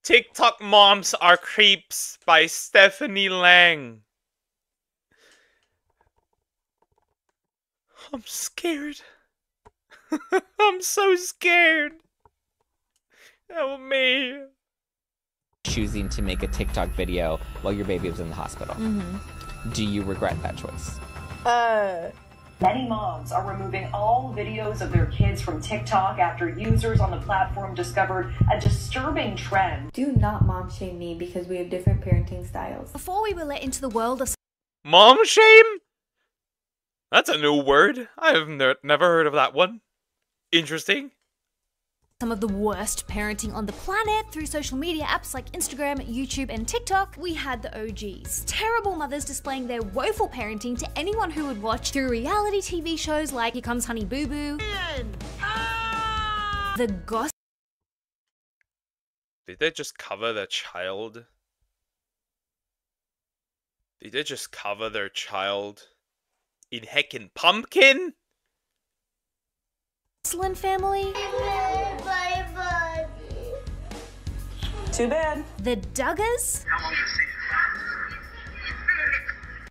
TikTok Moms Are Creeps by Stephanie Lang. I'm scared. I'm so scared. Help me. Choosing to make a TikTok video while your baby was in the hospital. Do you regret that choice? Many moms are removing all videos of their kids from TikTok after users on the platform discovered a disturbing trend. Do not mom shame me because we have different parenting styles. Before we were let into the world of Mom shame? That's a new word. I have never heard of that one. Interesting. some of the worst parenting on the planet through social media apps like Instagram, YouTube, and TikTok, we had the OGs. Terrible mothers displaying their woeful parenting to anyone who would watch through reality TV shows like Here Comes Honey Boo Boo, the gossip. Did they just cover their child? Did they just cover their child in heckin' pumpkin? Family. Too bad. The Duggars.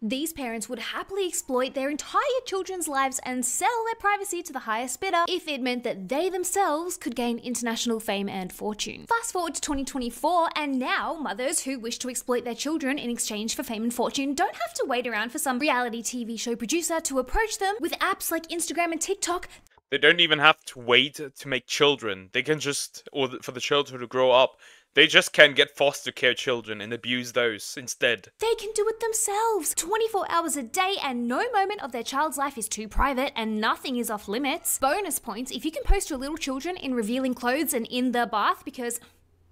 These parents would happily exploit their entire children's lives and sell their privacy to the highest bidder if it meant that they themselves could gain international fame and fortune. Fast forward to 2024, and now mothers who wish to exploit their children in exchange for fame and fortune don't have to wait around for some reality TV show producer to approach them. With apps like Instagram and TikTok, they don't even have to wait to make children. They can just, or for the children to grow up, they just can get foster care children and abuse those instead. They can do it themselves 24 hours a day, and no moment of their child's life is too private and nothing is off limits. Bonus points if you can post your little children in revealing clothes and in the bath, because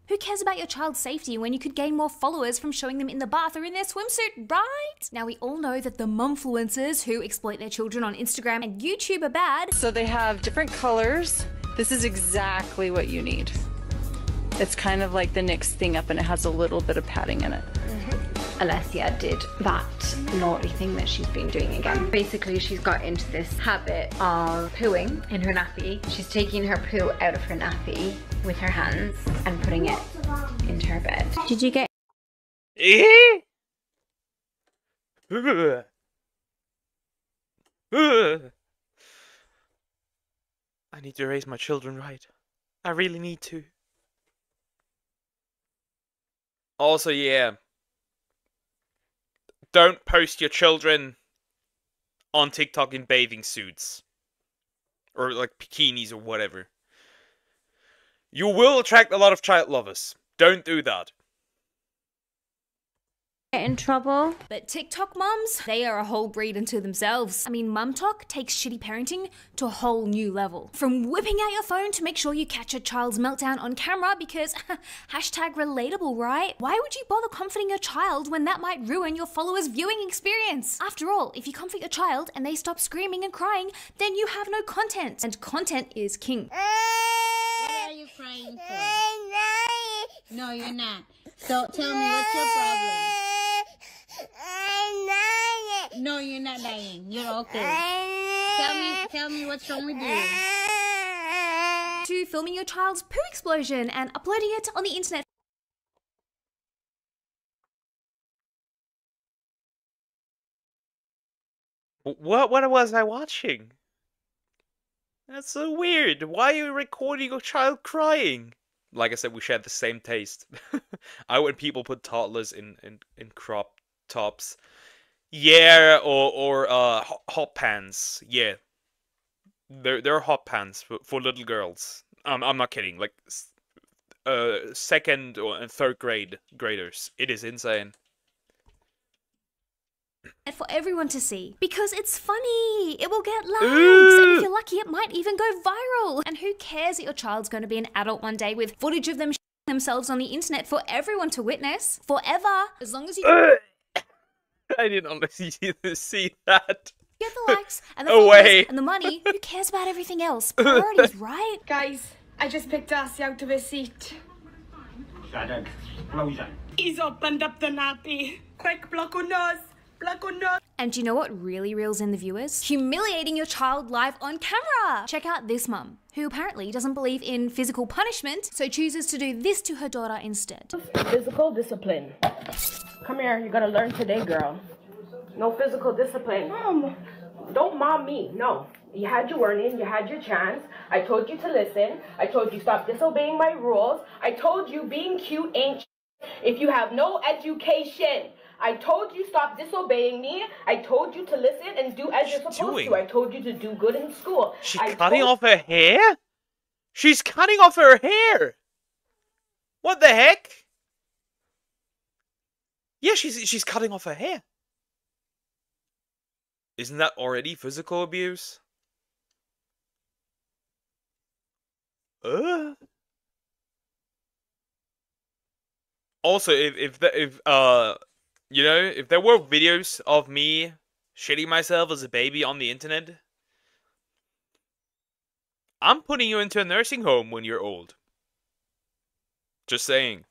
who cares about your child's safety when you could gain more followers from showing them in the bath or in their swimsuit, right? Now, we all know that the mumfluencers who exploit their children on Instagram and YouTube are bad. So they have different colors. This is exactly what you need. It's kind of like the next thing up, and it has a little bit of padding in it. Alessia did that naughty thing that she's been doing again. Basically, she's got into this habit of pooing in her nappy. She's taking her poo out of her nappy with her hands and putting it into her bed. Did you get... I need to raise my children right. I really need to. Also, yeah. Don't post your children on TikTok in bathing suits. Or like bikinis or whatever. You will attract a lot of child lovers. Don't do that. Get in trouble? But TikTok moms, they are a whole breed unto themselves. I mean, mum talk takes shitty parenting to a whole new level. From whipping out your phone to make sure you catch a child's meltdown on camera because hashtag relatable, right? Why would you bother comforting your child when that might ruin your followers' viewing experience? After all, if you comfort your child and they stop screaming and crying, then you have no content. And content is king. What are you crying for? No, you're not. So tell me, what's your problem? No, you're not lying. You're okay. Tell me what's wrong with you. To filming your child's poo explosion and uploading it on the internet. What was I watching? That's so weird. Why are you recording your child crying? Like I said, we share the same taste. When people put toddlers in crop tops. Yeah, or hot pants. Yeah. They're hot pants for little girls. I'm not kidding. Like second and third graders. It is insane. And for everyone to see. Because it's funny. It will get likes. And if you're lucky, it might even go viral. And who cares that your child's going to be an adult one day with footage of them themselves on the internet for everyone to witness forever. As long as you I didn't honestly see that. Get the likes and the followers and the money. Who cares about everything else? Priorities, right? Guys, I just picked Darcy out of his seat. He's opened up the nappy. Quick, block on nose. And do you know what really reels in the viewers? Humiliating your child live on camera. Check out this mum, who apparently doesn't believe in physical punishment, so chooses to do this to her daughter instead. Physical discipline. Come here, you gotta learn today, girl. No physical discipline. Mom, don't mom me, no. You had your warning, you had your chance. I told you to listen. I told you stop disobeying my rules. I told you being cute ain't if you have no education. I told you stop disobeying me. I told you to listen and do as you're supposed to. I told you to do good in school. She's cutting off her hair? She's cutting off her hair! What the heck? Yeah, she's cutting off her hair. Isn't that already physical abuse? Also, if you know, if there were videos of me shitting myself as a baby on the internet, I'm putting you into a nursing home when you're old. Just saying.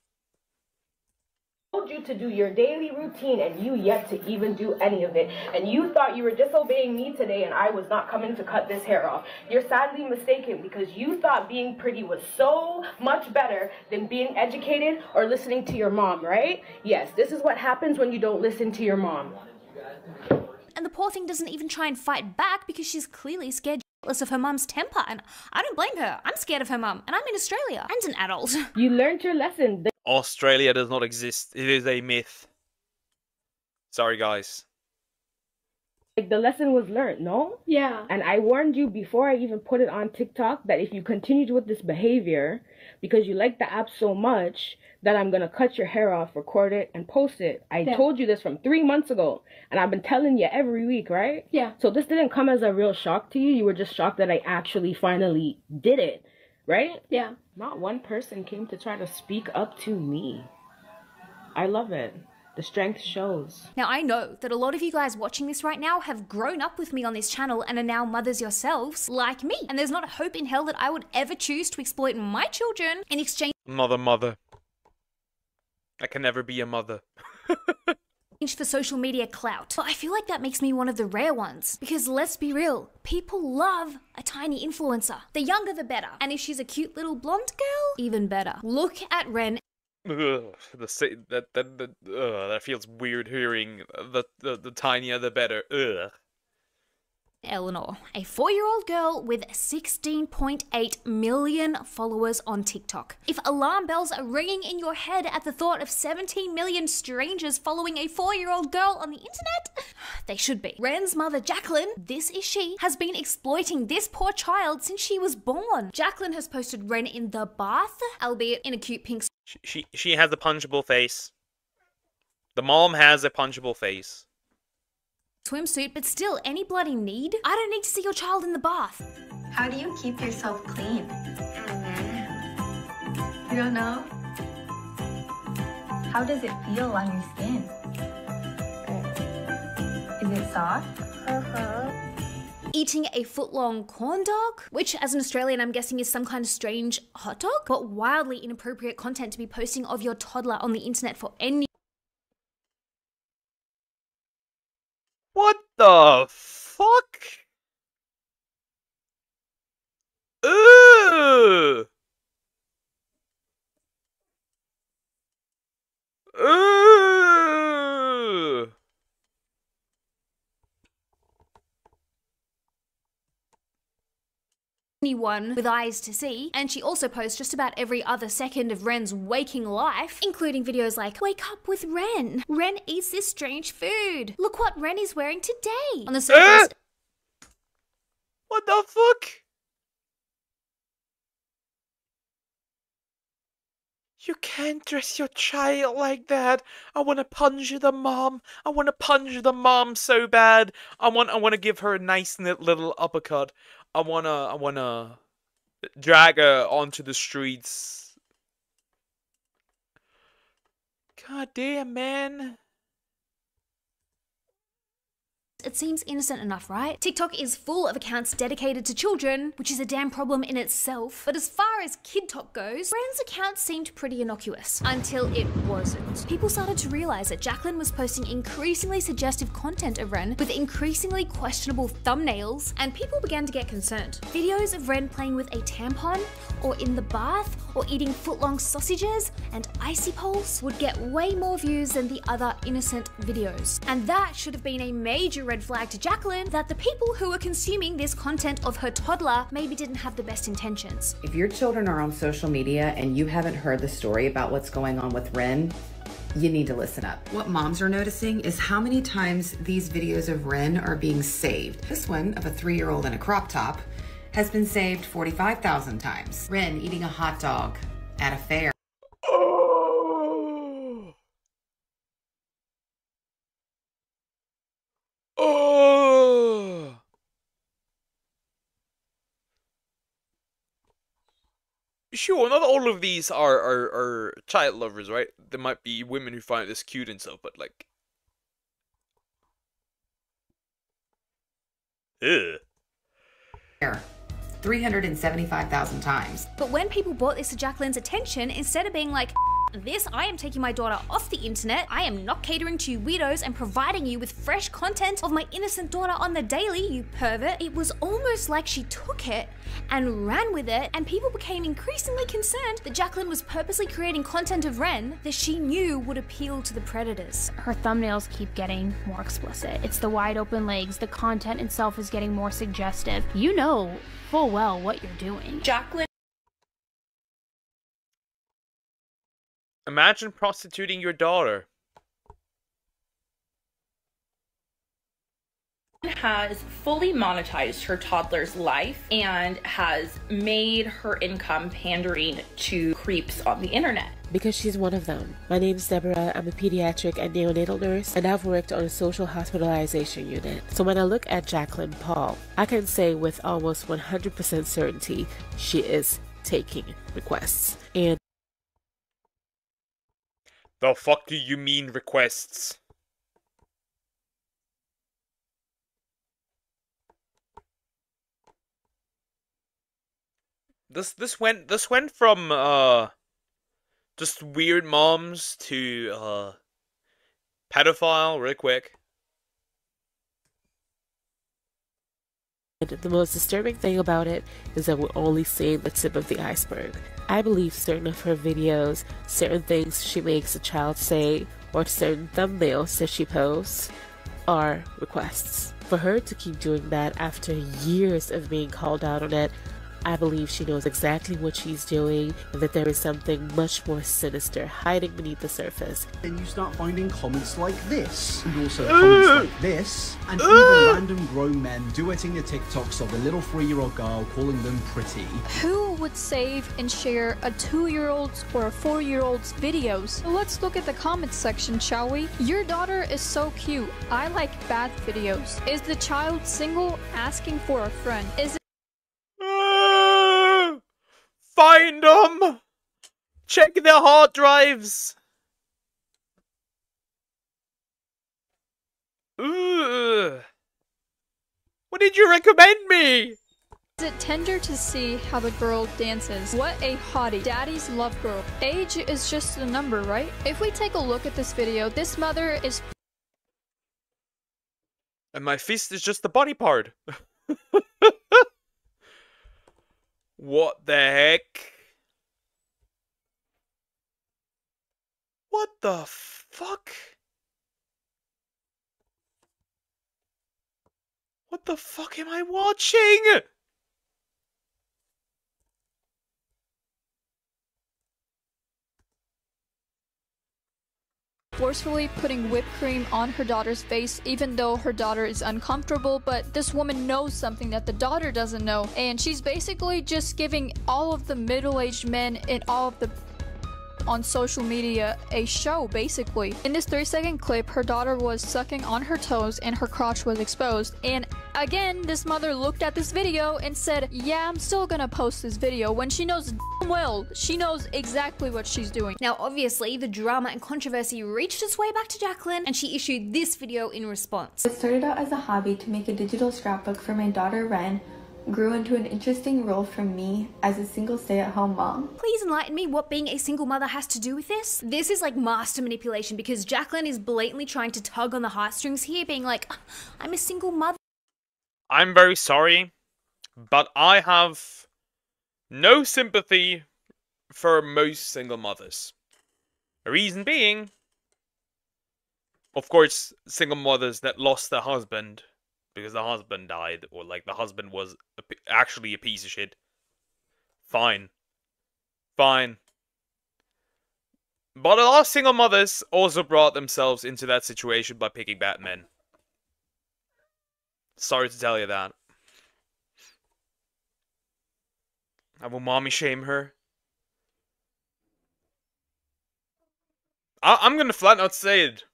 I told you to do your daily routine and you yet to even do any of it. And you thought you were disobeying me today and I was not coming to cut this hair off. You're sadly mistaken because you thought being pretty was so much better than being educated or listening to your mom, right? Yes, this is what happens when you don't listen to your mom. And the poor thing doesn't even try and fight back because she's clearly scared of her mum's temper, and I don't blame her. I'm scared of her mum, and I'm in Australia, and an adult. You learned your lesson. Australia does not exist. It is a myth. Sorry, guys. Like, the lesson was learned, no? Yeah. And I warned you before I even put it on TikTok that if you continued with this behavior, because you like the app so much, that I'm going to cut your hair off, record it, and post it. I told you this from 3 months ago, and I've been telling you every week, right? Yeah. So this didn't come as a real shock to you. You were just shocked that I actually finally did it, right? Yeah. Not one person came to try to speak up to me. I love it. The strength shows. Now, I know that a lot of you guys watching this right now have grown up with me on this channel and are now mothers yourselves, like me. And there's not a hope in hell that I would ever choose to exploit my children in exchange Mother. I can never be a mother. for social media clout. But I feel like that makes me one of the rare ones. Because let's be real, people love a tiny influencer. The younger the better. And if she's a cute little blonde girl, even better. Look at Ren. Ugh, that feels weird hearing the tinier the better. Ugh. Eleanor, a 4-year-old girl with 16.8 million followers on TikTok. If alarm bells are ringing in your head at the thought of 17 million strangers following a 4-year-old girl on the internet, they should be. Ren's mother, Jacqueline, this is she, has been exploiting this poor child since she was born. Jacqueline has posted Ren in the bath, albeit in a cute pink She has a punchable face. The mom has a punchable face. swimsuit, but still, any bloody need? I don't need to see your child in the bath. How do you keep yourself clean? You don't know? How does it feel on your skin? Is it soft? Eating a foot-long corn dog, which as an Australian I'm guessing is some kind of strange hot dog, but wildly inappropriate content to be posting of your toddler on the internet for any. What the fuck? Ugh! Ugh! Anyone with eyes to see, and she also posts just about every other second of Ren's waking life, including videos like, wake up with Ren. Ren eats this strange food. Look what Ren is wearing today. On the surface. What the fuck? You can't dress your child like that. I want to punch the mom. I want to punch the mom so bad. I want to give her a nice little uppercut. I wanna drag her onto the streets. God damn, man. it seems innocent enough, right? TikTok is full of accounts dedicated to children, which is a damn problem in itself. But as far as KidTok goes, Ren's account seemed pretty innocuous. Until it wasn't. People started to realize that Jacqueline was posting increasingly suggestive content of Ren with increasingly questionable thumbnails, and people began to get concerned. Videos of Ren playing with a tampon, or in the bath, or eating foot-long sausages and icy poles would get way more views than the other innocent videos. And that should have been a major red flag to Jacqueline that the people who were consuming this content of her toddler maybe didn't have the best intentions. If your children are on social media and you haven't heard the story about what's going on with Ren, you need to listen up. What moms are noticing is how many times these videos of Ren are being saved. This one of a 3-year-old in a crop top has been saved 45,000 times. Ren eating a hot dog at a fair. Oh. Oh. Sure, not all of these are child lovers, right? There might be women who find this cute and stuff, but like... Ew. 375,000 times. But when people brought this to Jacqueline's attention, instead of being like, this, I am taking my daughter off the internet, I am not catering to you weirdos and providing you with fresh content of my innocent daughter on the daily, you pervert, it was almost like she took it and ran with it, and people became increasingly concerned that Jacqueline was purposely creating content of Ren that she knew would appeal to the predators. Her thumbnails keep getting more explicit. It's the wide open legs, the content itself is getting more suggestive. You know full well what you're doing. Jacqueline Imagine prostituting your daughter. has fully monetized her toddler's life and has made her income pandering to creeps on the internet. Because she's one of them. My name's Deborah, I'm a pediatric and neonatal nurse, and I've worked on a social hospitalization unit. So when I look at Jacqueline Paul, I can say with almost 100% certainty she is taking requests. And the fuck do you mean requests? This went from just weird moms to pedophile real quick. the most disturbing thing about it is that we're only seeing the tip of the iceberg. I believe certain of her videos, certain things she makes a child say, or certain thumbnails that she posts are requests. For her to keep doing that after years of being called out on it, I believe she knows exactly what she's doing and that there is something much more sinister hiding beneath the surface. Then you start finding comments like this, and also comments like this, and even random grown men duetting the TikToks of a little 3-year-old girl calling them pretty. Who would save and share a 2-year-old's or a 4-year-old's videos? Let's look at the comments section, shall we? Your daughter is so cute. I like bath videos. Is the child single? Asking for a friend. Is it Find them! Check their hard drives! Ugh. What did you recommend me? Is it tender to see how the girl dances? What a hottie. Daddy's love girl. Age is just a number, right? If we take a look at this video, this mother is... And my fist is just the body part. What the heck? What the fuck? What the fuck am I watching? forcefully putting whipped cream on her daughter's face even though her daughter is uncomfortable, but this woman knows something that the daughter doesn't know, and she's basically just giving all of the middle-aged men and all of the on social media a show, basically. In this 3-second clip, her daughter was sucking on her toes and her crotch was exposed. And again, this mother looked at this video and said, yeah, I'm still gonna post this video, when she knows damn well, she knows exactly what she's doing. Now, obviously, the drama and controversy reached its way back to Jacqueline, and she issued this video in response. It started out as a hobby to make a digital scrapbook for my daughter Ren, grew into an interesting role for me as a single stay-at-home mom. Please enlighten me what being a single mother has to do with this. This is like master manipulation, because Jacqueline is blatantly trying to tug on the heartstrings here, being like, I'm a single mother. I'm very sorry, but I have no sympathy for most single mothers. The reason being, of course, single mothers that lost their husband because the husband died, or like the husband was actually a piece of shit. Fine. Fine. But a lot of single mothers also brought themselves into that situation by picking bad men. Sorry to tell you that. I will mommy shame her. I'm gonna flat out say it.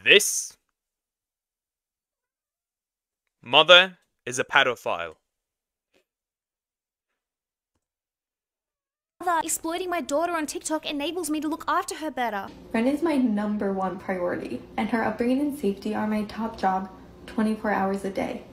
This mother is a pedophile. Exploiting my daughter on TikTok enables me to look after her better. Ren is my #1 priority, and her upbringing and safety are my top job 24 hours a day.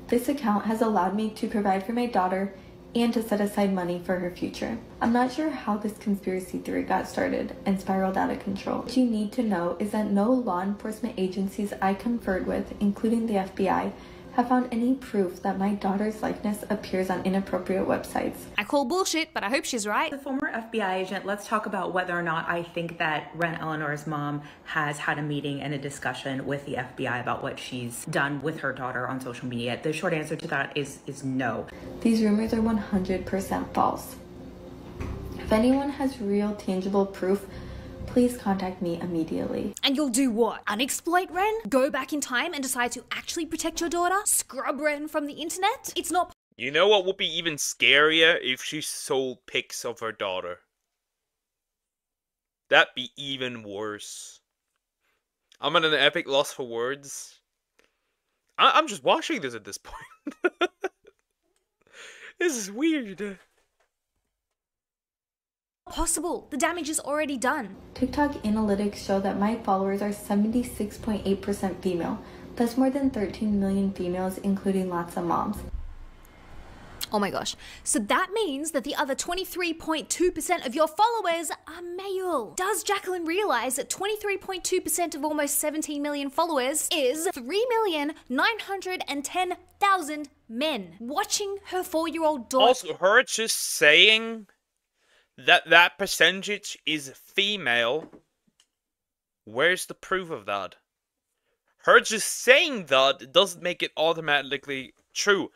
This account has allowed me to provide for my daughter and to set aside money for her future. I'm not sure how this conspiracy theory got started and spiraled out of control. What you need to know is that no law enforcement agencies I conferred with, including the FBI, have found any proof that my daughter's likeness appears on inappropriate websites. I call bullshit, but I hope she's right. As a former FBI agent, let's talk about whether or not I think that Ren Eleanor's mom has had a meeting and a discussion with the FBI about what she's done with her daughter on social media. The short answer to that is no. These rumors are 100% false. If anyone has real tangible proof, please contact me immediately. And you'll do what? Unexploit Ren? Go back in time and decide to actually protect your daughter? Scrub Ren from the internet? It's not. You know what would be even scarier? If she sold pics of her daughter. That'd be even worse. I'm at an epic loss for words. I'm just watching this at this point. This is weird. Possible. The damage is already done. TikTok analytics show that my followers are 76.8% female. That's more than 13 million females, including lots of moms. Oh my gosh. So that means that the other 23.2% of your followers are male. Does Jacqueline realize that 23.2% of almost 17 million followers is 3,910,000 men watching her 4-year-old daughter? Also, her just saying that percentage is female. Where's the proof of that? Her just saying that doesn't make it automatically true.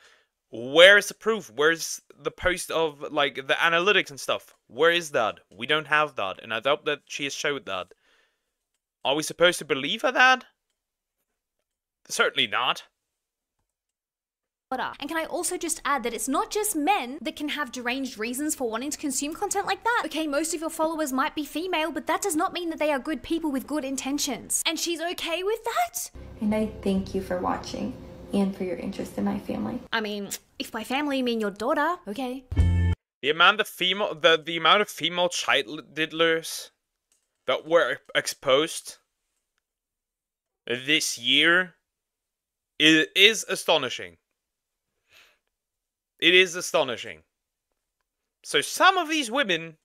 Where's the proof? Where's the post of, like, the analytics and stuff? Where is that? We don't have that, and I doubt that she has showed that. Are we supposed to believe her that? Certainly not. And can I also just add that it's not just men that can have deranged reasons for wanting to consume content like that. Okay, most of your followers might be female, but that does not mean that they are good people with good intentions. And she's okay with that? And I thank you for watching and for your interest in my family. I mean, if by family you mean your daughter, okay. The amount of female child diddlers that were exposed this year is astonishing. It is astonishing. So some of these women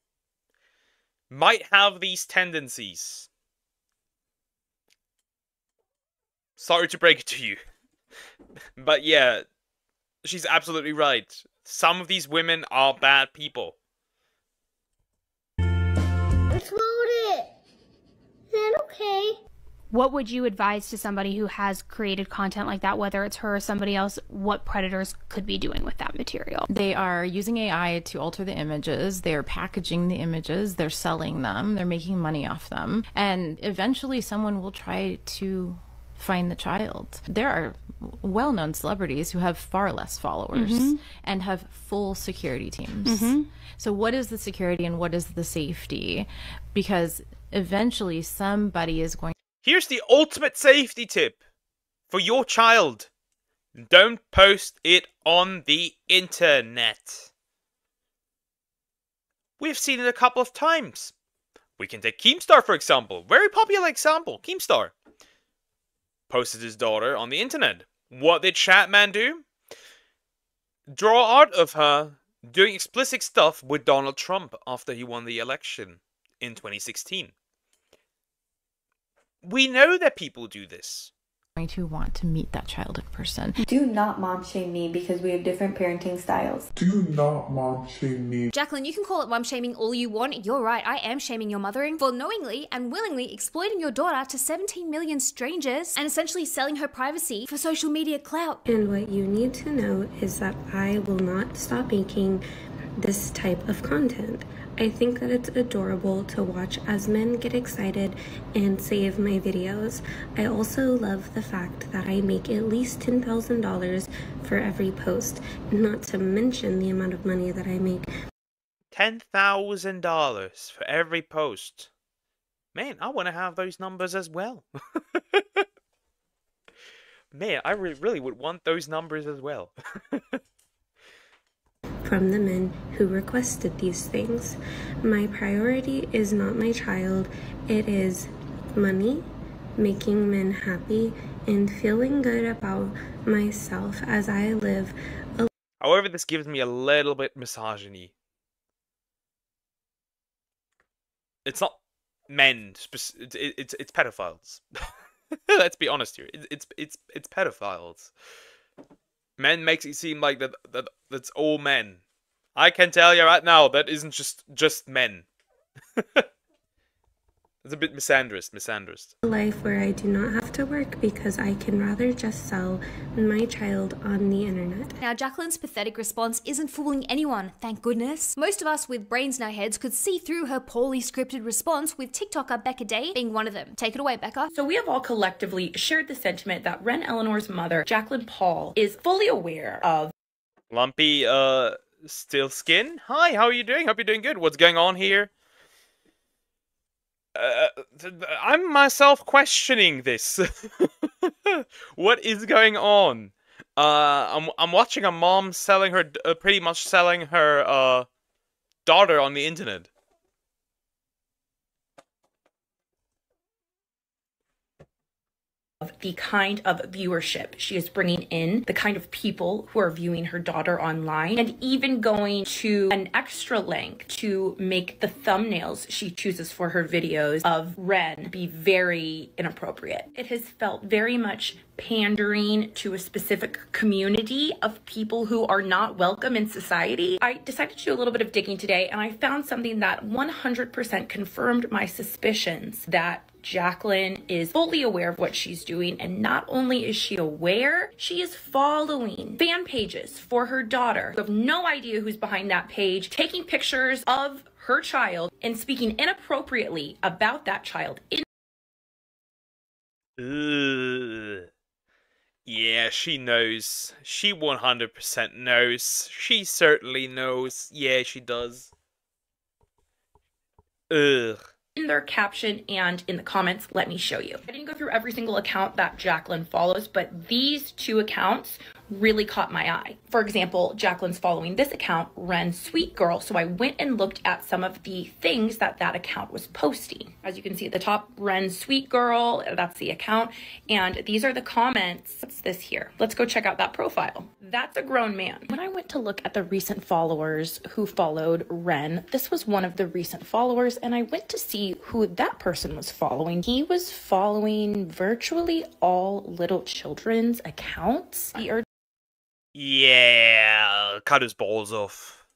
might have these tendencies. Sorry to break it to you. But yeah, she's absolutely right. Some of these women are bad people. Explode it! Is that okay? What would you advise to somebody who has created content like that, whether it's her or somebody else, what predators could be doing with that material? They are using AI to alter the images. They're packaging the images. They're selling them. They're making money off them. And eventually someone will try to find the child. There are well-known celebrities who have far less followers and have full security teams. So what is the security and what is the safety? Because eventually somebody is going. Here's the ultimate safety tip for your child. Don't post it on the internet. We've seen it a couple of times. We can take Keemstar, for example. Very popular example. Keemstar posted his daughter on the internet. What did Chatman do? Draw out of her doing explicit stuff with Donald Trump after he won the election in 2016. We know that people do this. Going to want to meet that child in person. Do not mom shame me because we have different parenting styles. Do not mom shame me. Jacqueline, you can call it mom shaming all you want. You're right, I am shaming your mothering for knowingly and willingly exploiting your daughter to 17 million strangers and essentially selling her privacy for social media clout. And what you need to know is that I will not stop making this type of content. I think that it's adorable to watch as men get excited and save my videos. I also love the fact that I make at least $10,000 for every post, not to mention the amount of money that I make. $10,000 for every post. Man, I want to have those numbers as well. Man, I really would want those numbers as well. From the men who requested these things. My priority is not my child, it is money, making men happy, and feeling good about myself as I live. However, this gives me a little bit misogyny. It's not men, it's pedophiles. Let's be honest here. It's pedophiles. Men makes it seem like that's all men. I can tell you right now, that isn't just men. It's a bit misandrist. A life where I do not have to work because I can rather just sell my child on the internet. Now, Jacqueline's pathetic response isn't fooling anyone, thank goodness. Most of us with brains in our heads could see through her poorly scripted response, with TikToker Becca Day being one of them. Take it away, Becca. So we have all collectively shared the sentiment that Ren Eleanor's mother, Jacqueline Paul, is fully aware of Lumpy, still skin? Hi, how are you doing? Hope you're doing good. What's going on here? I'm myself questioning this. What is going on? I'm watching a mom selling her, pretty much selling her, daughter on the internet. the kind of viewership she is bringing in, the kind of people who are viewing her daughter online, and even going to an extra length to make the thumbnails she chooses for her videos of Ren be very inappropriate. It has felt very much pandering to a specific community of people who are not welcome in society. I decided to do a little bit of digging today, and I found something that 100% confirmed my suspicions that Jacqueline is fully aware of what she's doing, and not only is she aware, she is following fan pages for her daughter who have no idea who's behind that page, taking pictures of her child and speaking inappropriately about that child. Yeah, she knows. She 100% knows. She certainly knows. Yeah, she does. Ugh. In their caption and in the comments, let me show you. I didn't go through every single account that Jacqueline follows, but these two accounts really caught my eye. For example, Jacqueline's following this account, Ren Sweet Girl, so I went and looked at some of the things that that account was posting. As you can see at the top, Ren Sweet Girl, that's the account, and these are the comments. What's this here? Let's go check out that profile. That's a grown man. When I went to look at the recent followers who followed Ren, this was one of the recent followers, and I went to see who that person was following. He was following virtually all little children's accounts. Yeah, cut his balls off.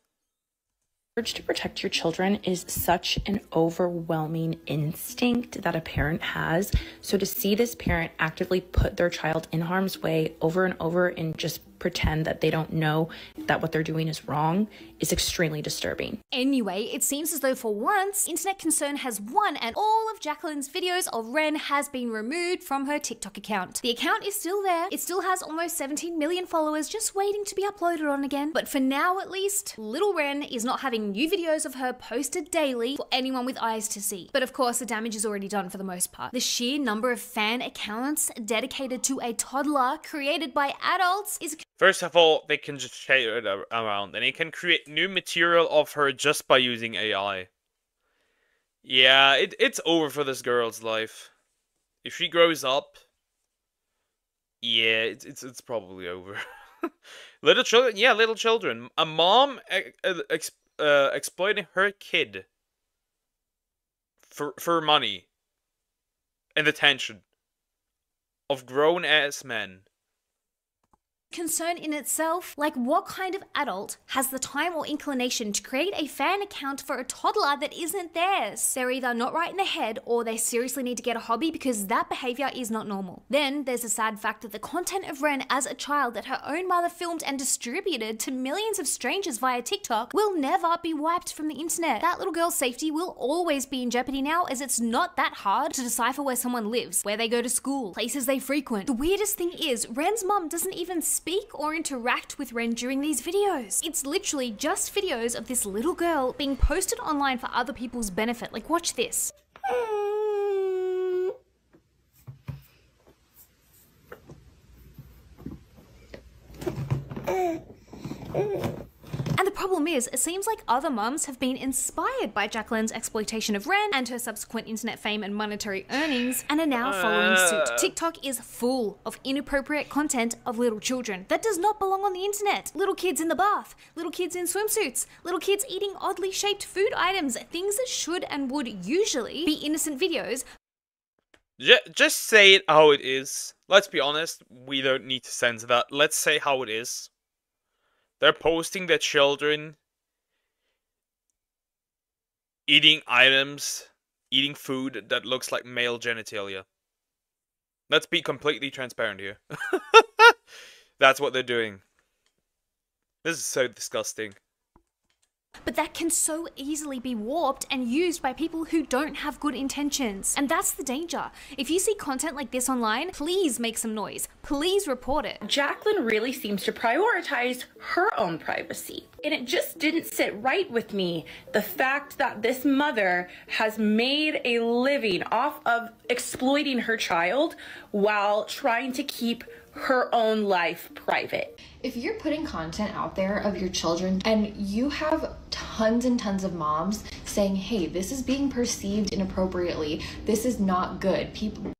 The urge to protect your children is such an overwhelming instinct that a parent has. So to see this parent actively put their child in harm's way over and over and just pretend that they don't know that what they're doing is wrong is extremely disturbing. Anyway, it seems as though for once, internet concern has won and all of Jacqueline's videos of Ren has been removed from her TikTok account. The account is still there. It still has almost 17 million followers just waiting to be uploaded on again. But for now at least, little Ren is not having new videos of her posted daily for anyone with eyes to see. But of course, the damage is already done for the most part. The sheer number of fan accounts dedicated to a toddler created by adults is... First of all, they can just share it around, and they can create new material of her just by using AI. Yeah, it's over for this girl's life. If she grows up, yeah, it's probably over. Little children, yeah, little children. A mom exploiting her kid for money and attention of grown-ass men. Concern in itself, like what kind of adult has the time or inclination to create a fan account for a toddler that isn't theirs? They're either not right in the head or they seriously need to get a hobby because that behavior is not normal. Then there's the sad fact that the content of Ren as a child that her own mother filmed and distributed to millions of strangers via TikTok will never be wiped from the internet. That little girl's safety will always be in jeopardy now, as it's not that hard to decipher where someone lives, where they go to school, places they frequent. The weirdest thing is, Ren's mom doesn't even speak or interact with Ren during these videos. It's literally just videos of this little girl being posted online for other people's benefit. Like, watch this. And the problem is, it seems like other mums have been inspired by Jacqueline's exploitation of Ren and her subsequent internet fame and monetary earnings, and are now following suit. TikTok is full of inappropriate content of little children that does not belong on the internet. Little kids in the bath, little kids in swimsuits, little kids eating oddly shaped food items, things that should and would usually be innocent videos. Just say it how it is. Let's be honest, we don't need to censor that. Let's say how it is. They're posting their children eating items, eating food that looks like male genitalia. Let's be completely transparent here. That's what they're doing. This is so disgusting. But that can so easily be warped and used by people who don't have good intentions. And that's the danger. If you see content like this online, please make some noise. Please report it. Jacqueline really seems to prioritize her own privacy. And it just didn't sit right with me, the fact that this mother has made a living off of exploiting her child while trying to keep her own life private. If you're putting content out there of your children and you have tons and tons of moms saying, hey, this is being perceived inappropriately, this is not good, people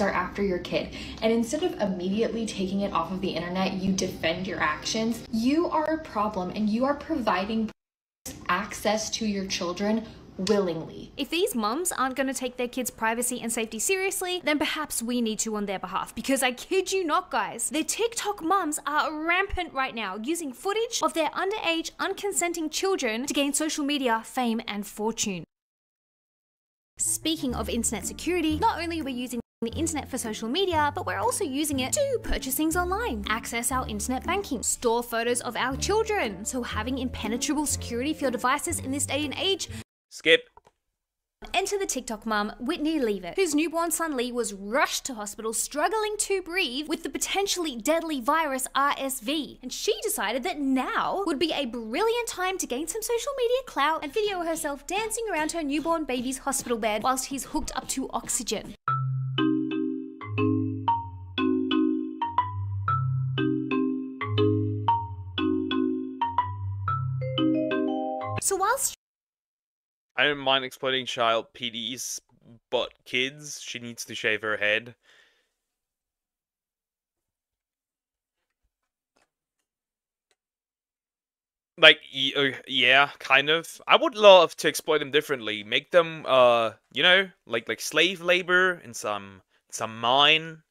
are after your kid, and instead of immediately taking it off of the internet, you defend your actions, you are a problem and you are providing access to your children willingly. If these mums aren't going to take their kids' privacy and safety seriously, then perhaps we need to on their behalf. Because I kid you not, guys, the TikTok mums are rampant right now, using footage of their underage, unconsenting children to gain social media fame and fortune. Speaking of internet security, not only are we using the internet for social media, but we're also using it to purchase things online, access our internet banking, store photos of our children. So having impenetrable security for your devices in this day and age. Skip. Enter the TikTok mum, Whitney Leavitt, whose newborn son Lee was rushed to hospital struggling to breathe with the potentially deadly virus RSV. And she decided that now would be a brilliant time to gain some social media clout and video herself dancing around her newborn baby's hospital bed whilst he's hooked up to oxygen. So whilst I don't mind exploiting child PDs, but kids, she needs to shave her head. Like, yeah, kind of. I would love to exploit them differently. Make them, you know, like slave labor in some mine.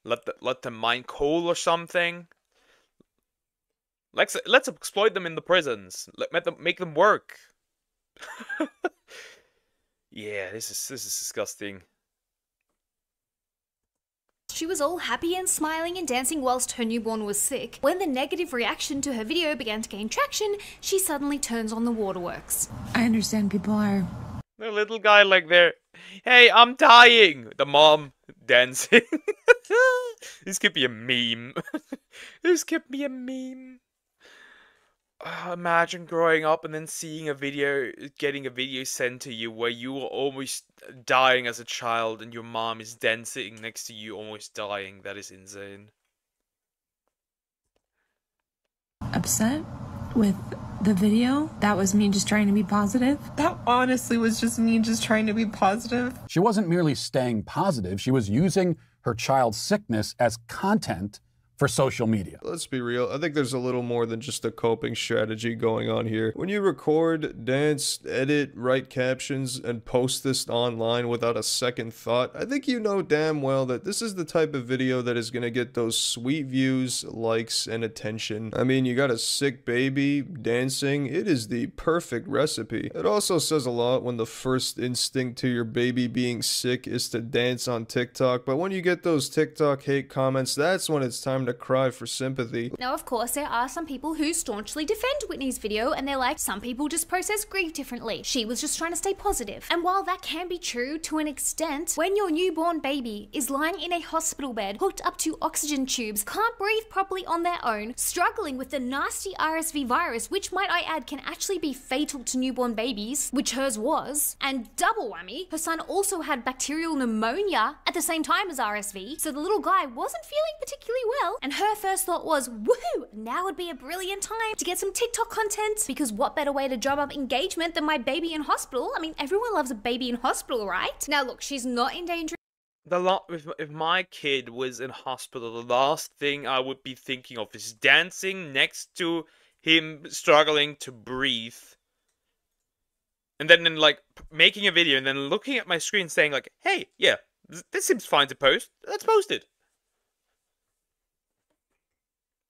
Let them mine coal or something. Let's exploit them in the prisons. Make them work. Yeah, this is disgusting. She was all happy and smiling and dancing whilst her newborn was sick. When the negative reaction to her video began to gain traction, she suddenly turns on the waterworks. I understand people are... The little guy like there, hey, I'm dying. The mom dancing. This could be a meme. This could be a meme. Imagine growing up and then seeing a video, getting a video sent to you where you were almost dying as a child and your mom is dancing next to you almost dying. That is insane. upset with the video. That was me just trying to be positive. That honestly was just me just trying to be positive. She wasn't merely staying positive, she was using her child's sickness as content for social media. Let's be real, I think there's a little more than just a coping strategy going on here. When you record, dance, edit, write captions, and post this online without a second thought, I think you know damn well that this is the type of video that is gonna get those sweet views, likes, and attention. I mean, you got a sick baby dancing, it is the perfect recipe. It also says a lot when the first instinct to your baby being sick is to dance on TikTok, but when you get those TikTok hate comments, that's when it's time to cry for sympathy. Now, of course, there are some people who staunchly defend Whitney's video, and they're like, some people just process grief differently. She was just trying to stay positive. And while that can be true to an extent, when your newborn baby is lying in a hospital bed, hooked up to oxygen tubes, can't breathe properly on their own, struggling with the nasty RSV virus, which might I add can actually be fatal to newborn babies, which hers was, and double whammy, her son also had bacterial pneumonia at the same time as RSV, so the little guy wasn't feeling particularly well. And her first thought was, woohoo, now would be a brilliant time to get some TikTok content, because what better way to drum up engagement than my baby in hospital? I mean, everyone loves a baby in hospital, right? Now look, she's not in danger. If my kid was in hospital, the last thing I would be thinking of is dancing next to him struggling to breathe. And then like making a video and then looking at my screen saying like, hey, yeah, this seems fine to post. Let's post it.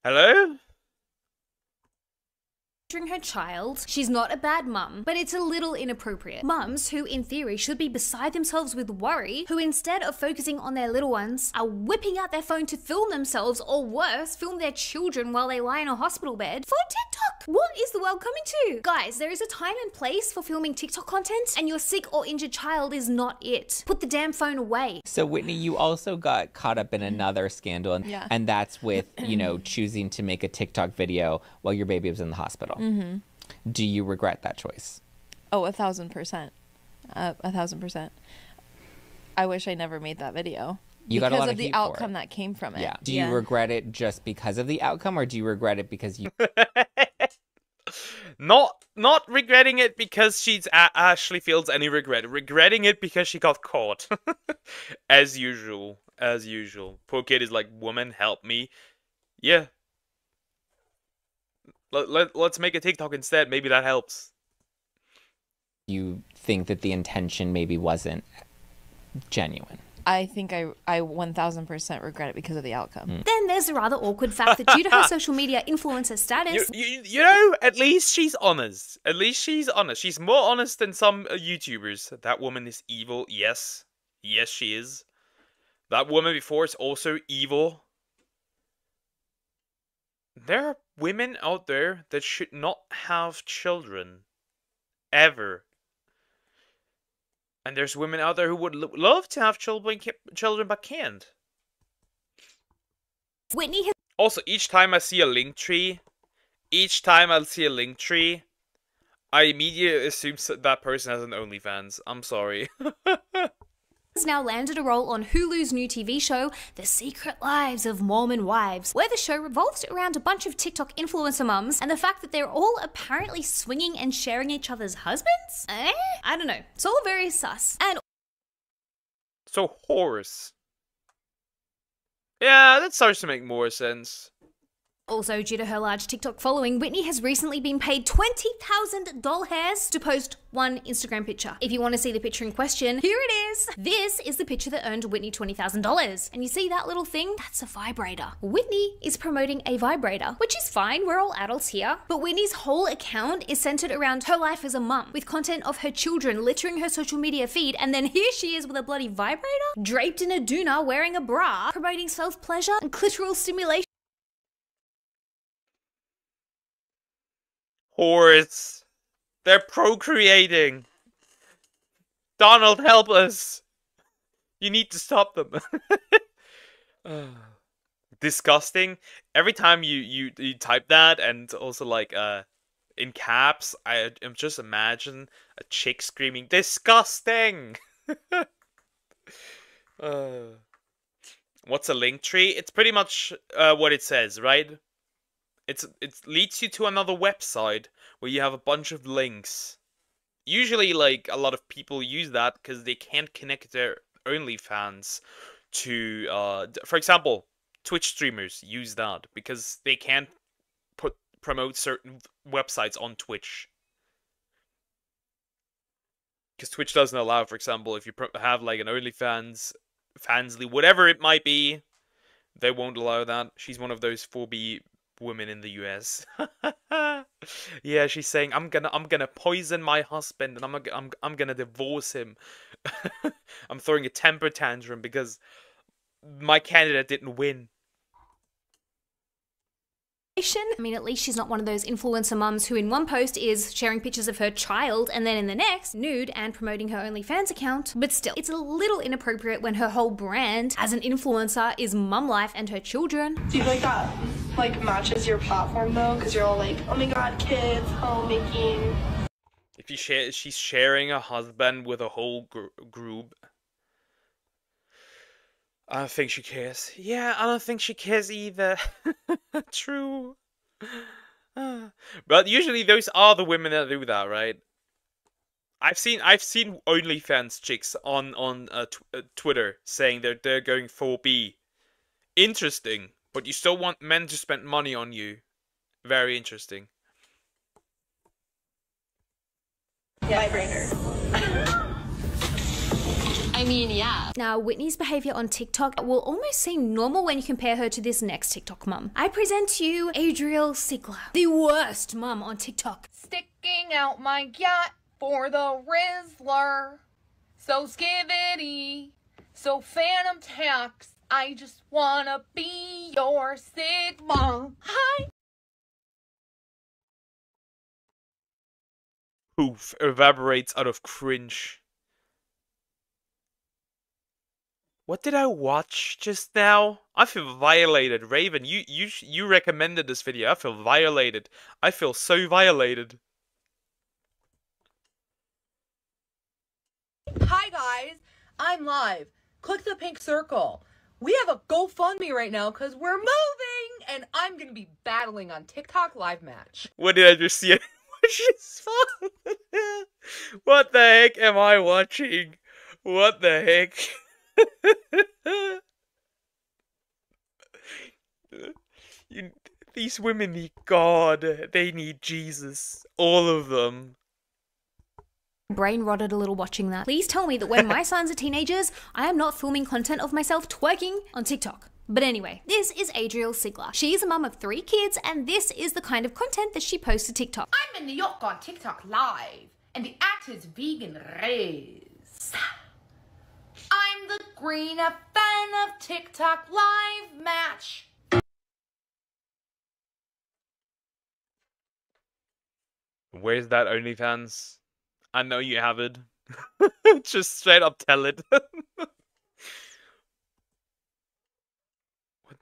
Hello? Her child, she's not a bad mum, but it's a little inappropriate. Mums who in theory should be beside themselves with worry, who instead of focusing on their little ones, are whipping out their phone to film themselves, or worse, film their children while they lie in a hospital bed for TikTok. What is the world coming to? Guys, there is a time and place for filming TikTok content, and your sick or injured child is not it. Put the damn phone away. So Whitney, you also got caught up in another scandal, and that's with, you know, choosing to make a TikTok video while your baby was in the hospital. Mm-hmm. Do you regret that choice? Oh, 1,000%. 1,000%. I wish I never made that video. You got a lot because of the heat for outcome it. that came from it. Yeah. Do you regret it just because of the outcome, or do you regret it because you... Not regretting it because she's Ashley feels any regret. Regretting it because she got caught. As usual. As usual. Poor kid is like, woman, help me. Yeah. Let's make a TikTok instead. Maybe that helps. You think that the intention maybe wasn't genuine? I think I 1,000% regret it because of the outcome. Then there's the rather awkward fact that due to her social media influencer status... You know, at least she's honest. At least she's honest. She's more honest than some YouTubers. That woman is evil. Yes. Yes, she is. That woman before is also evil. There are women out there that should not have children. Ever. And there's women out there who would love to have children but can't. Whitney has... Also, each time I see a link tree, I immediately assume that person has an OnlyFans. I'm sorry. Has now landed a role on Hulu's new TV show, The Secret Lives of Mormon Wives, where the show revolves around a bunch of TikTok influencer mums and the fact that they're all apparently swinging and sharing each other's husbands? I don't know. It's all very sus. And so horse. Yeah, that starts to make more sense. Also, due to her large TikTok following, Whitney has recently been paid $20,000 to post one Instagram picture. If you want to see the picture in question, here it is. This is the picture that earned Whitney $20,000. And you see that little thing? That's a vibrator. Whitney is promoting a vibrator, which is fine. We're all adults here. But Whitney's whole account is centered around her life as a mum, with content of her children littering her social media feed. And then here she is with a bloody vibrator, draped in a doona, wearing a bra, promoting self-pleasure and clitoral stimulation. Whores. They're procreating. Donald, help us. You need to stop them. Disgusting. Every time you type that, and also like in caps, I just imagine a chick screaming disgusting. What's a link tree? It's pretty much what it says, right? It leads you to another website where you have a bunch of links. Usually, like, a lot of people use that because they can't connect their OnlyFans to, for example, Twitch streamers use that because they can't promote certain websites on Twitch. Because Twitch doesn't allow, for example, if you have, like, an OnlyFans, Fansly, whatever it might be, they won't allow that. She's one of those 4B women in the US. Yeah, she's saying I'm gonna poison my husband and I'm gonna divorce him. I'm throwing a temper tantrum because my candidate didn't win. I mean, at least she's not one of those influencer mums who in one post is sharing pictures of her child and then in the next, nude and promoting her OnlyFans account. But still, it's a little inappropriate when her whole brand as an influencer is mum life and her children. Do you feel like that like matches your platform though? Because you're all like, oh my god, kids, homemaking. If she's sharing a husband with a whole group. I don't think she cares. Yeah, I don't think she cares either. True. But usually those are the women that do that, right? I've seen OnlyFans chicks on Twitter saying they're going 4B. Interesting, but you still want men to spend money on you. Very interesting. Vibrator. I mean, yeah. Now, Whitney's behavior on TikTok will almost seem normal when you compare her to this next TikTok mum. I present to you Adriel Sigler, the worst mum on TikTok. Sticking out my yacht for the Rizzler. So skibbity, so phantom tax. I just wanna be your Sigma. Hi. Poof, evaporates out of cringe. What did I watch just now? I feel violated. Raven, you recommended this video. I feel violated. I feel so violated. Hi guys, I'm live. Click the pink circle. We have a GoFundMe right now because we're moving and I'm going to be battling on TikTok live match. What did I just see? Which is fun. What the heck am I watching? What the heck? These women need God. They need Jesus. All of them. Brain rotted a little watching that. Please tell me that when my sons are teenagers, I am not filming content of myself twerking on TikTok. But anyway, this is Adriel Sigler. She is a mum of 3 kids, and this is the kind of content that she posts to TikTok. I'm in New York on TikTok live, and the act is Vegan Race. I'm the green fan of TikTok live match. Where's that OnlyFans? I know you have it. Just straight up tell it. What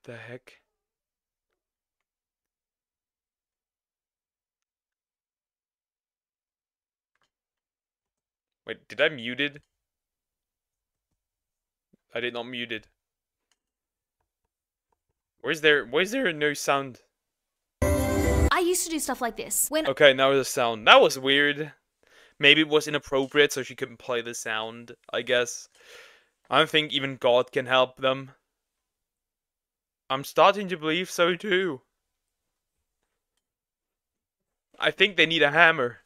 the heck? Wait, did I mute it? I did not mute it. Why is there no sound? I used to do stuff like this. Okay, now there's a sound. That was weird. Maybe it was inappropriate, so she couldn't play the sound, I guess. I don't think even God can help them. I'm starting to believe so too. I think they need a hammer.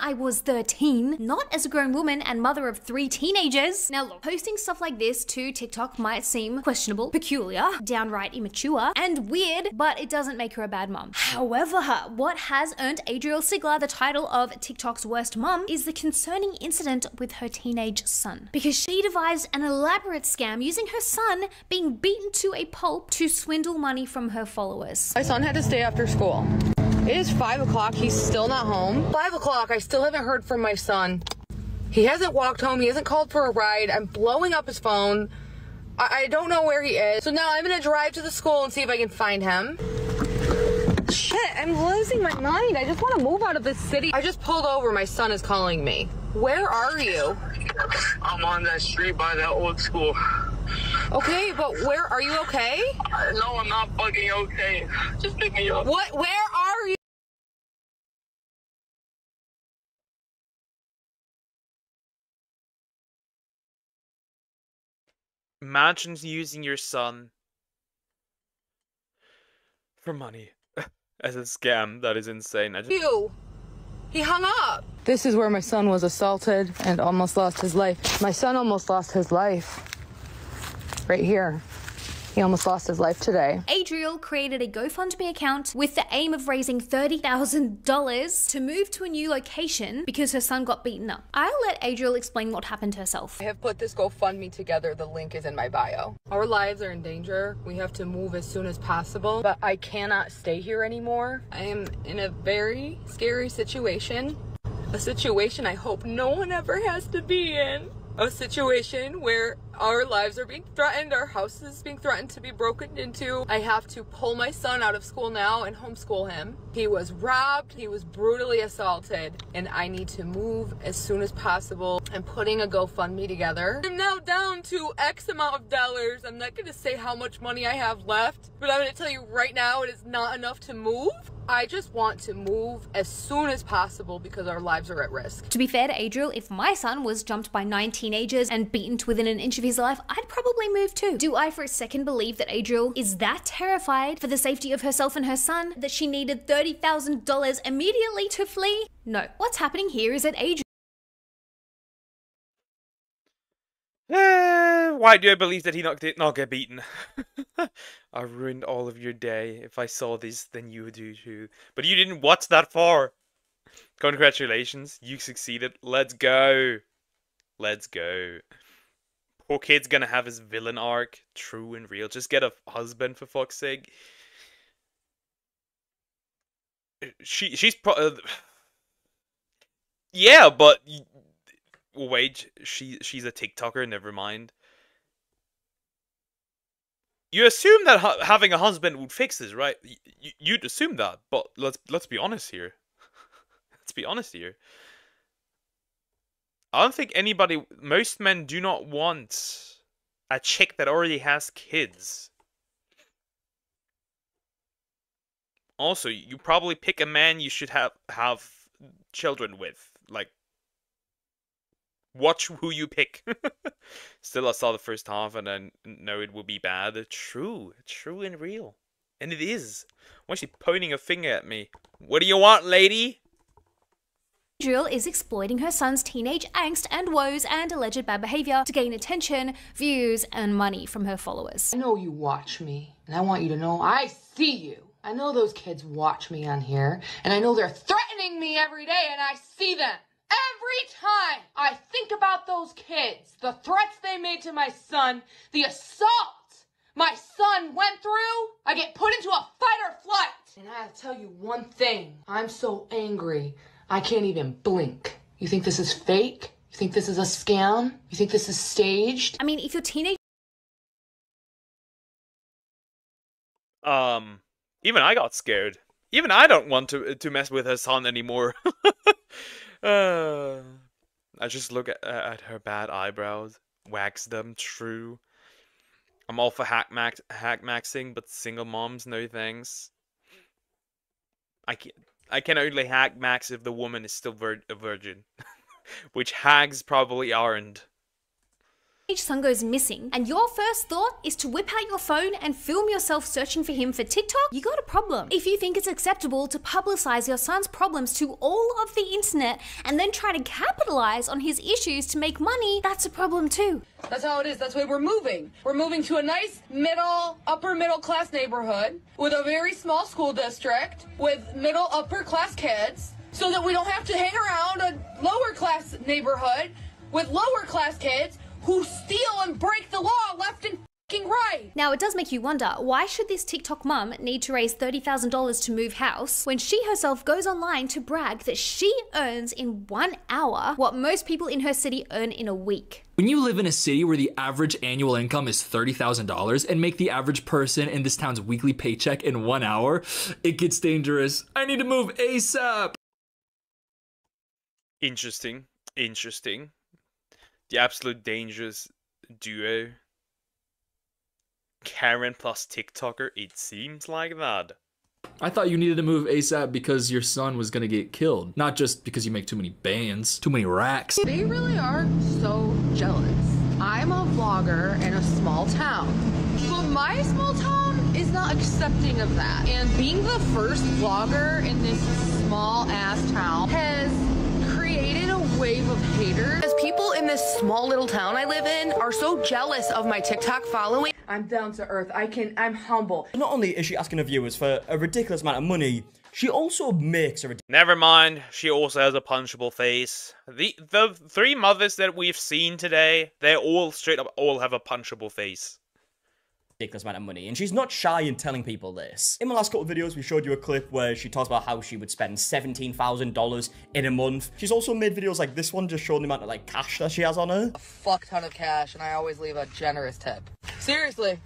I was 13, not as a grown woman and mother of 3 teenagers. Now look, posting stuff like this to TikTok might seem questionable, peculiar, downright immature, and weird, but it doesn't make her a bad mum. However, what has earned Adriel Sigler the title of TikTok's worst mum is the concerning incident with her teenage son. Because she devised an elaborate scam using her son being beaten to a pulp to swindle money from her followers. My son had to stay after school. It is 5 o'clock. He's still not home. 5 o'clock. I still haven't heard from my son. He hasn't walked home. He hasn't called for a ride. I'm blowing up his phone. I don't know where he is. So now I'm going to drive to the school and see if I can find him. Shit, I'm losing my mind. I just want to move out of this city. I just pulled over. My son is calling me. Where are you? I'm on that street by that old school. Okay, but where are you okay? No, I'm not fucking okay. Just pick me up. What? Where are you? Imagine using your son for money as a scam. That is insane. He hung up. This is where my son was assaulted and almost lost his life. My son almost lost his life. Right here. He almost lost his life today. Adriel created a GoFundMe account with the aim of raising $30,000 to move to a new location because her son got beaten up. I'll let Adriel explain what happened herself. I have put this GoFundMe together. The link is in my bio. Our lives are in danger. We have to move as soon as possible, but I cannot stay here anymore. I am in a very scary situation. A situation I hope no one ever has to be in. A situation where our lives are being threatened, our house is being threatened to be broken into. I have to pull my son out of school now and homeschool him. He was robbed, he was brutally assaulted, and I need to move as soon as possible. I'm putting a GoFundMe together. I'm now down to X amount of dollars. I'm not gonna say how much money I have left, but I'm gonna tell you right now it is not enough to move. I just want to move as soon as possible because our lives are at risk. To be fair to Adriel, if my son was jumped by 9 teenagers and beaten to within an inch of his life, I'd probably move too. Do I for a second believe that Adriel is that terrified for the safety of herself and her son that she needed $30,000 immediately to flee? No. What's happening here is that Adriel Why do I believe that he did not get beaten? I ruined all of your day. If I saw this, then you would do too. But you didn't watch that far. Congratulations, you succeeded. Let's go. Let's go. Poor kid's gonna have his villain arc. True and real. Just get a husband for fuck's sake. She's yeah, but wait, she's a TikToker. Never mind. You assume that having a husband would fix this, right? You'd assume that, but let's be honest here. Let's be honest here. I don't think most men do not want a chick that already has kids. Also, you probably pick a man you should have children with. Like, watch who you pick. Still, I saw the first half and I know it will be bad. True and real. And it is. Why is she pointing a finger at me? What do you want, lady? Adriel is exploiting her son's teenage angst and woes and alleged bad behavior to gain attention, views, and money from her followers. I know you watch me, and I want you to know I see you. I know those kids watch me on here, and I know they're threatening me every day, and I see them. Every time I think about those kids, the threats they made to my son, the assault my son went through, I get put into a fight or flight. And I have to tell you one thing. I'm so angry, I can't even blink. You think this is fake? You think this is a scam? You think this is staged? I mean, if your teenage... Even I got scared. Even I don't want to mess with her son anymore. I just look at her bad eyebrows, wax them, true. I'm all for hack maxing, but single moms, no thanks. I can only hack max if the woman is still a virgin, which hags probably aren't. son goes missing, and your first thought is to whip out your phone and film yourself searching for him for TikTok, you got a problem. If you think it's acceptable to publicize your son's problems to all of the internet and then try to capitalize on his issues to make money, that's a problem too. That's how it is. That's why we're moving. We're moving to a nice upper middle class neighborhood with a very small school district with upper class kids so that we don't have to hang around a lower class neighborhood with lower class kids who steal and break the law left and f***ing right. Now, it does make you wonder, why should this TikTok mum need to raise $30,000 to move house when she herself goes online to brag that she earns in 1 hour what most people in her city earn in a week? When you live in a city where the average annual income is $30,000 and make the average person in this town's weekly paycheck in 1 hour, it gets dangerous. I need to move ASAP. Interesting. Interesting. The absolute dangerous duo. Karen plus TikToker, it seems like that. I thought you needed to move ASAP because your son was gonna get killed, not just because you make too many bands, too many racks. They really are so jealous. I'm a vlogger in a small town, but my small town is not accepting of that. And being the first vlogger in this small ass town has created a wave of haters. As people in this small little town I live in are so jealous of my TikTok following. I'm down to earth. I'm humble. Not only is she asking her viewers for a ridiculous amount of money, she also makes a ridiculous... Never mind, she also has a punchable face. The three mothers that we've seen today, they all straight up all have a punchable face. Ridiculous amount of money, and she's not shy in telling people this. In my last couple of videos, we showed you a clip where she talks about how she would spend $17,000 in a month. She's also made videos like this one, just showing the amount of like cash that she has on her. A fuck ton of cash, and I always leave a generous tip. Seriously,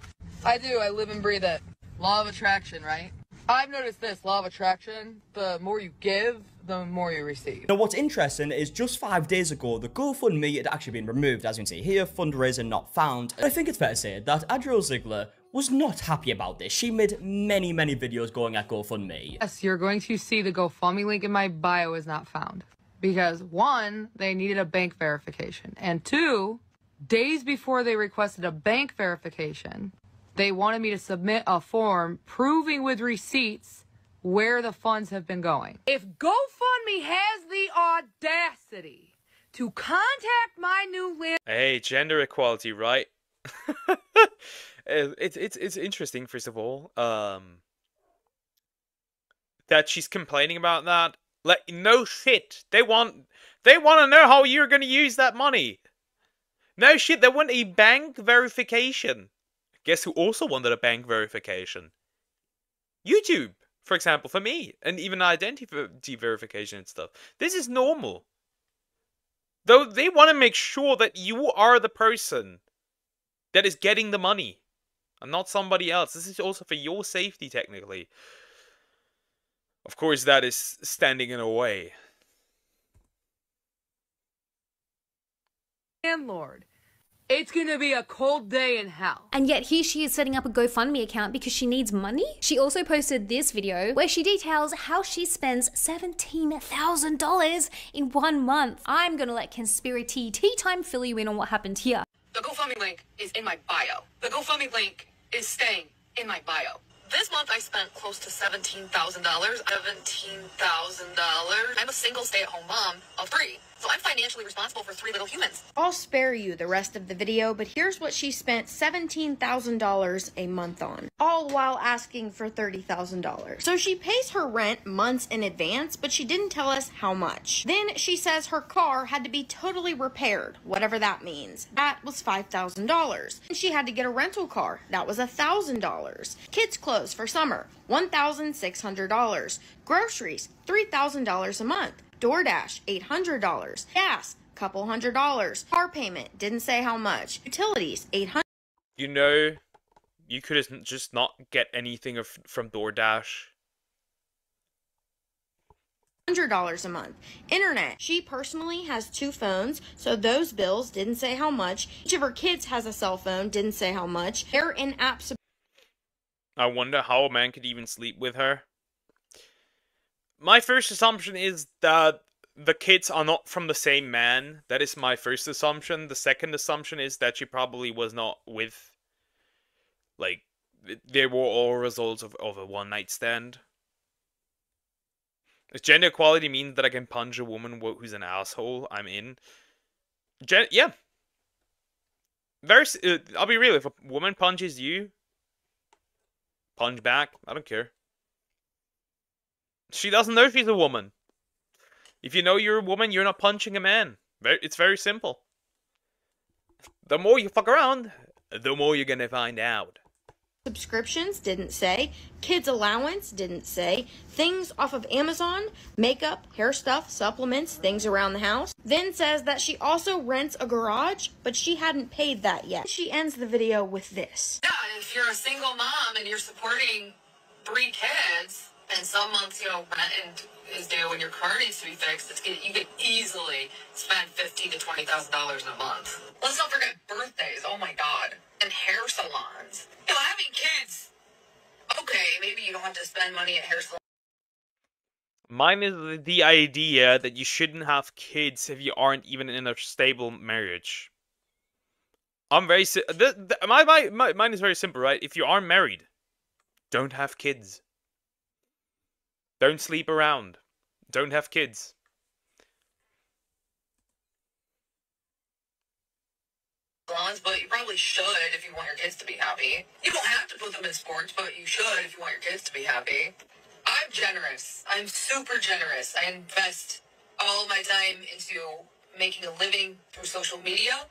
I do. I live and breathe it. Law of attraction, right? I've noticed this, law of attraction, the more you give, the more you receive. Now, what's interesting is just 5 days ago, the GoFundMe had actually been removed, as you can see here, fundraiser not found. I think it's fair to say that Adriel Ziegler was not happy about this. She made many videos going at GoFundMe. Yes, you're going to see the GoFundMe link in my bio is not found. Because 1, they needed a bank verification. And 2, days before they requested a bank verification, they wanted me to submit a form proving with receipts where the funds have been going. If GoFundMe has the audacity to contact my new land... Hey, gender equality, right? It's interesting, first of all, that she's complaining about that. Like, no shit. They want to know how you're going to use that money. No shit, they want a bank verification. Guess who also wanted a bank verification? YouTube, for example, for me. And even identity verification and stuff. This is normal. Though they want to make sure that you are the person that is getting the money. And not somebody else. This is also for your safety, technically. Of course, that is standing in a way. Landlord. It's gonna be a cold day in hell. And yet here she is setting up a GoFundMe account because she needs money? She also posted this video where she details how she spends $17,000 in 1 month. I'm gonna let Conspiracy Tea Time fill you in on what happened here. The GoFundMe link is in my bio. The GoFundMe link is staying in my bio. This month I spent close to $17,000. $17,000. I'm a single stay-at-home mom of 3. So I'm financially responsible for 3 little humans. I'll spare you the rest of the video, but here's what she spent $17,000 a month on, all while asking for $30,000. So she pays her rent months in advance, but she didn't tell us how much. Then she says her car had to be totally repaired, whatever that means. That was $5,000. And she had to get a rental car. That was $1,000. Kids' clothes for summer, $1,600. Groceries, $3,000 a month. DoorDash, $800. Gas, couple $100. Car payment, didn't say how much. Utilities, $800. You know, you could just not get anything from DoorDash. $100 a month. Internet. She personally has 2 phones, so those bills didn't say how much. Each of her kids has a cell phone, didn't say how much. They're in-app support. I wonder how a man could even sleep with her. My first assumption is that the kids are not from the same man. That is my first assumption. The second assumption is that she probably was not with, like, they were all results of a one-night stand. If gender equality means that I can punch a woman who's an asshole, I'm in. Yeah. I'll be real, if a woman punches you, punch back. I don't care. She doesn't know she's a woman. If you know you're a woman, you're not punching a man. It's very simple. The more you fuck around, the more you're gonna find out. Subscriptions didn't say, kids allowance didn't say, things off of Amazon, makeup, hair stuff, supplements, things around the house. Then says that she also rents a garage, but she hadn't paid that yet. She ends the video with this. Yeah, if you're a single mom and you're supporting 3 kids, and some months, you know, rent is due and your car needs to be fixed, you could easily spend $15,000 to $20,000 in a month. Let's not forget birthdays, oh my god, and hair salons. You know, having kids, okay, maybe you don't have to spend money at hair salons. Mine is the idea that you shouldn't have kids if you aren't even in a stable marriage. I'm very mine is very simple, right? If you aren't married, don't have kids. Don't sleep around. Don't have kids. But you probably should if you want your kids to be happy. You don't have to put them in sports, but you should if you want your kids to be happy. I'm generous. I'm super generous. I invest all of my time into making a living through social media,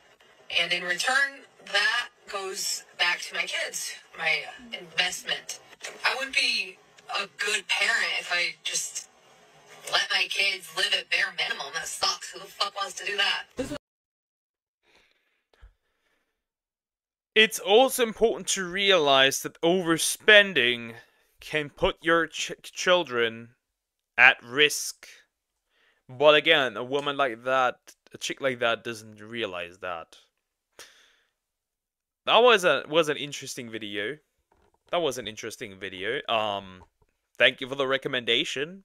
and in return, that goes back to my kids, my investment. I wouldn't be a good parent if I just let my kids live at bare minimum. That sucks. Who the fuck wants to do that? It's also important to realize that overspending can put your children at risk. But again, a woman like that, a chick like that doesn't realize that. That was an interesting video. That was an interesting video. Thank you for the recommendation.